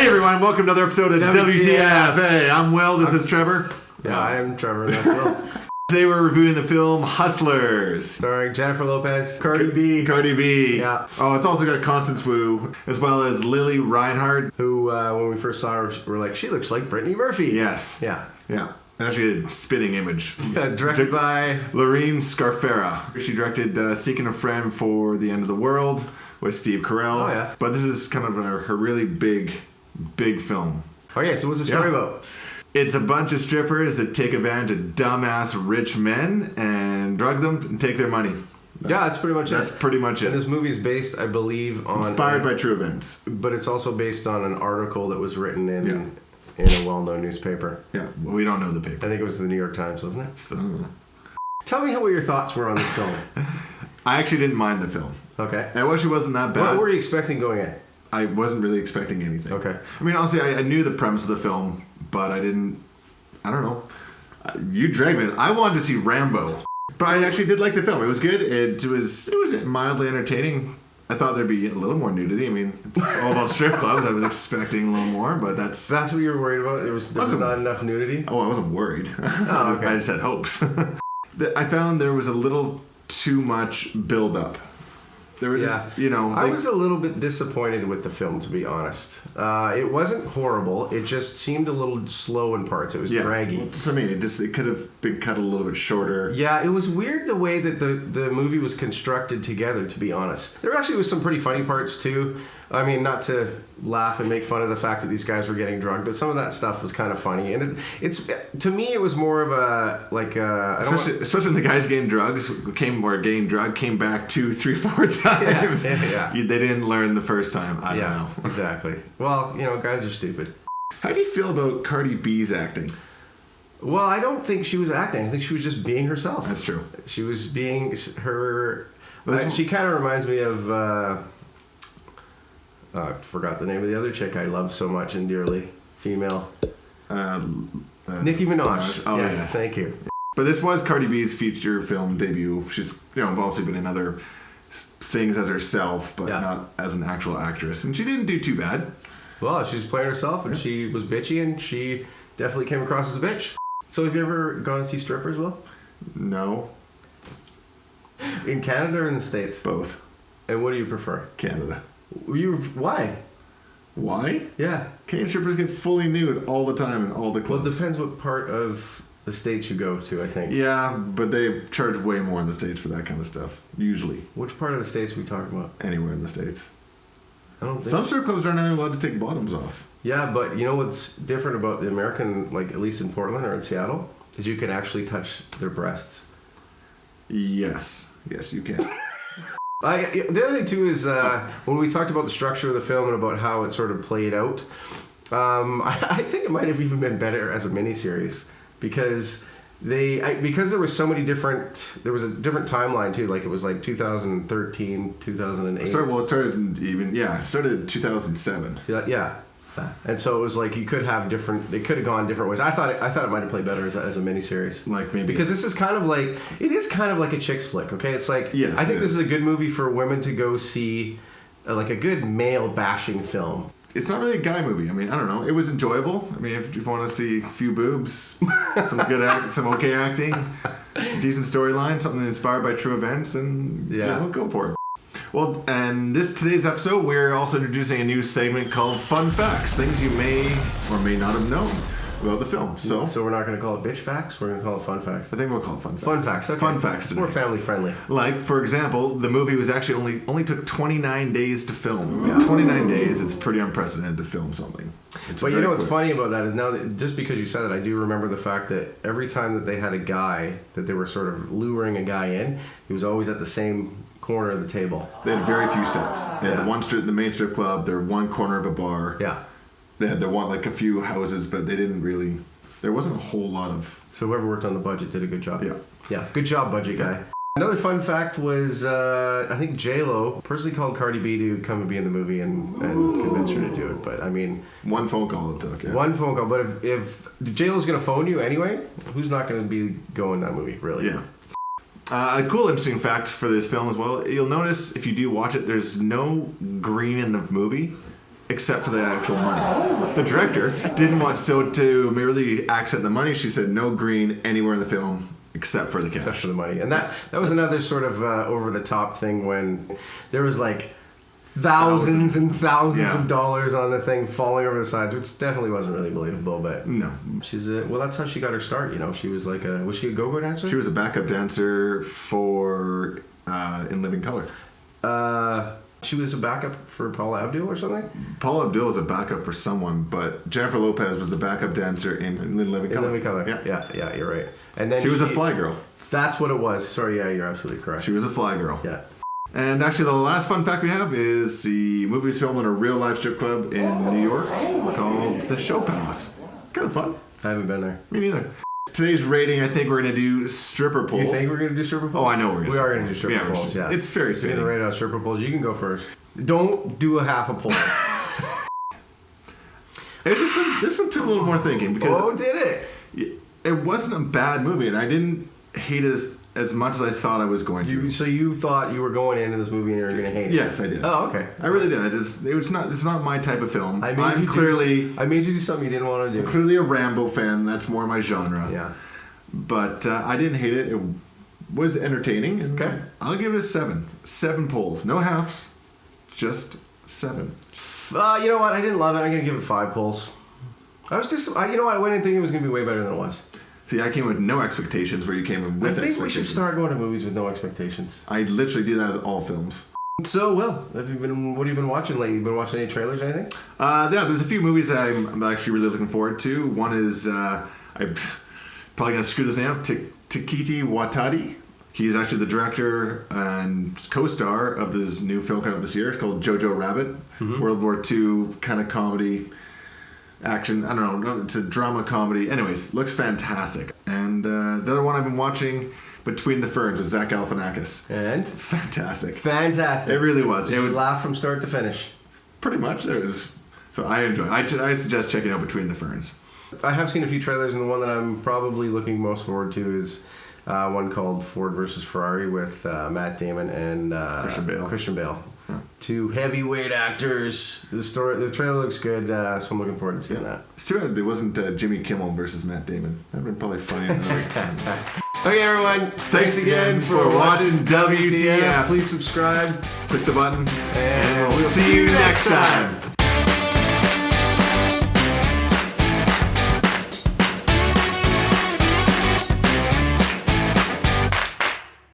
Hey everyone, welcome to another episode of WTF. Hey, I'm Will, this is Trevor. Yeah, I am Trevor, and that's Will. Today we're reviewing the film Hustlers. Starring Jennifer Lopez, Cardi B. Yeah. Oh, it's also got Constance as well as Lily Reinhardt. Who, when we first saw her, we're like, she looks like Brittany Murphy. Yes. Yeah. Actually a spitting image. Directed by Lorene Scarfera. She directed Seeking a Friend for the End of the World with Steve Carell. Oh, yeah. But this is kind of her really big film. Oh, yeah, so what's the story about? It's a bunch of strippers that take advantage of dumbass rich men and drug them and take their money. That's pretty much it. That's pretty much it. And this movie is based, I believe, on... Inspired by true events. But it's also based on an article that was written in a well-known newspaper. Yeah, well, we don't know the paper. I think it was the New York Times, wasn't it? So, Tell me what your thoughts were on this film. I actually didn't mind the film. Okay. It actually wasn't that bad. What were you expecting going in? I wasn't really expecting anything. Okay. I mean, honestly, I knew the premise of the film, but I don't know. You dragged me. I wanted to see Rambo. But I actually did like the film. It was good. It was mildly entertaining. I thought there'd be a little more nudity. I mean, all about strip clubs. I was expecting a little more, but that's what you were worried about? There was not enough nudity? Oh, I wasn't worried. Oh, okay. I just had hopes. I found there was a little too much build-up. There was just, I was a little bit disappointed with the film, to be honest. It wasn't horrible. It just seemed a little slow in parts. It was draggy. So, I mean, it could have been cut a little bit shorter. Yeah, it was weird the way that the movie was constructed together, to be honest. There actually was some pretty funny parts, too. I mean, not to laugh and make fun of the fact that these guys were getting drugged, but some of that stuff was kind of funny. And it's to me, it was more of a especially when the guys getting drugged came back 2, 3, 4 times. Yeah. They didn't learn the first time. I don't know. Exactly. Well, guys are stupid. How do you feel about Cardi B's acting? Well, I don't think she was acting. I think she was just being herself. That's true. She was being her. She kind of reminds me of. I forgot the name of the other chick I love so much and dearly. Female. Nicki Minaj. Oh, yes, thank you. But this was Cardi B's feature film debut. She's obviously been in other things as herself, but not as an actual actress. And she didn't do too bad. Well, she was playing herself, and she was bitchy, and she definitely came across as a bitch. So have you ever gone to see strippers, Will? No. In Canada or in the States? Both. And what do you prefer? Canada. Why? Why? Yeah. Canadian strippers get fully nude all the time in all the clubs. Well, it depends what part of the States you go to, I think. Yeah, but they charge way more in the States for that kind of stuff, usually. Which part of the States are we talking about? Anywhere in the States. I don't think some strip clubs aren't even allowed to take bottoms off. Yeah, but you know what's different about the American, like at least in Portland or in Seattle, is you can actually touch their breasts. Yes, you can. The other thing too is when we talked about the structure of the film and about how it sort of played out, I think it might have even been better as a miniseries because there was so many different. There was a different timeline too. Like it was like 2013, 2008. It started in 2007. Yeah. And so it was like you could have different. They could have gone different ways. I thought it might have played better as a miniseries. Like maybe because this is kind of like a chick's flick. Okay, it's like I think this is a good movie for women to go see, like a good male bashing film. It's not really a guy movie. I mean, I don't know. It was enjoyable. I mean, if you want to see a few boobs, some good some okay acting, decent storyline, something inspired by true events, and we'll go for it. Well, and today's episode, we're also introducing a new segment called Fun Facts, things you may or may not have known about the film. So we're not going to call it bitch facts, we're going to call it fun facts. I think we'll call it fun facts. Fun facts, okay. Fun facts today. More family friendly. Like, for example, the movie was actually only took 29 days to film. Yeah. 29 days, it's pretty unprecedented to film something. But you know what's funny about that is now that, just because you said it, I do remember the fact that every time that they had a guy, that they were sort of luring a guy in, he was always at the same corner of the table. They had very few sets. They had the main strip club, their one corner of a bar. Yeah. They had a few houses, but they didn't really. There wasn't a whole lot of. So whoever worked on the budget did a good job. Yeah. Good job, budget guy. Another fun fact was I think J-Lo personally called Cardi B to come and be in the movie and convince her to do it. But I mean, one phone call it took. Yeah. One phone call. But if J-Lo's going to phone you anyway, who's not going to be going that movie? Really? Yeah. A cool, interesting fact for this film as well. You'll notice if you do watch it, there's no green in the movie. except for the actual money. The director didn't want to merely accent the money. She said no green anywhere in the film except for the cash. Except for the money. And that was another sort of over-the-top thing when there was like thousands and thousands of dollars on the thing falling over the sides, which definitely wasn't really believable. But no, she's well, that's how she got her start. You know, she was like was she a go-go dancer? She was a backup dancer for In Living Color. She was a backup for Paula Abdul or something? Paula Abdul was a backup for someone, but Jennifer Lopez was the backup dancer in Living Color. In Living Color. Yeah, you're right. And then she was a fly girl. That's what it was. Sorry, yeah, you're absolutely correct. She was a fly girl. Yeah. And actually, the last fun fact we have is the movie was filmed in a real-life strip club in New York called the Show Palace. Kind of fun. I haven't been there. Me neither. Today's rating, I think we're going to do stripper polls. You think we're going to do stripper polls? Oh, I know we are going to do stripper polls, yeah. It's very fitting. fitting. Rate on stripper polls. You can go first. Don't do a half a poll. This one took a little more thinking because did it? It wasn't a bad movie, and I didn't hate it as much as I thought I was going to. So you thought you were going into this movie and you were going to hate it? Yes, I did. Oh, okay. I really did. It's not my type of film. I made you do something you didn't want to do. I'm clearly a Rambo fan. That's more my genre. Yeah. But I didn't hate it. It was entertaining. Okay. I'll give it a 7. 7 polls. No halves. Just 7. You know what? I didn't love it. I'm going to give it 5 polls. I was just... you know what? I didn't think it was going to be way better than it was. See, I came with no expectations where you came in with expectations. I think we should start going to movies with no expectations. I literally do that with all films. So, Will, what have you been watching lately? You been watching any trailers or anything? Yeah, there's a few movies that I'm actually really looking forward to. One is... I'm probably going to screw this name up. Takeshi Watati. He's actually the director and co-star of this new film coming out this year. It's called Jojo Rabbit. Mm-hmm. World War II kind of comedy, action. I don't know. It's a drama comedy. Anyways, looks fantastic. And the other one I've been watching, Between the Ferns, with Zach Galifianakis. And? Fantastic. Fantastic. It really was. Did you laugh from start to finish? Pretty much. It was. So I enjoy it. I suggest checking out Between the Ferns. I have seen a few trailers, and the one that I'm probably looking most forward to is one called Ford versus Ferrari with Matt Damon and Christian Bale. Yeah. 2 heavyweight actors. The trailer looks good, so I'm looking forward to seeing that. It's too bad there wasn't Jimmy Kimmel versus Matt Damon. That would have been probably funny. Okay, everyone. Thanks again for watching WTF. Please subscribe. Click the button. And we'll see you next time.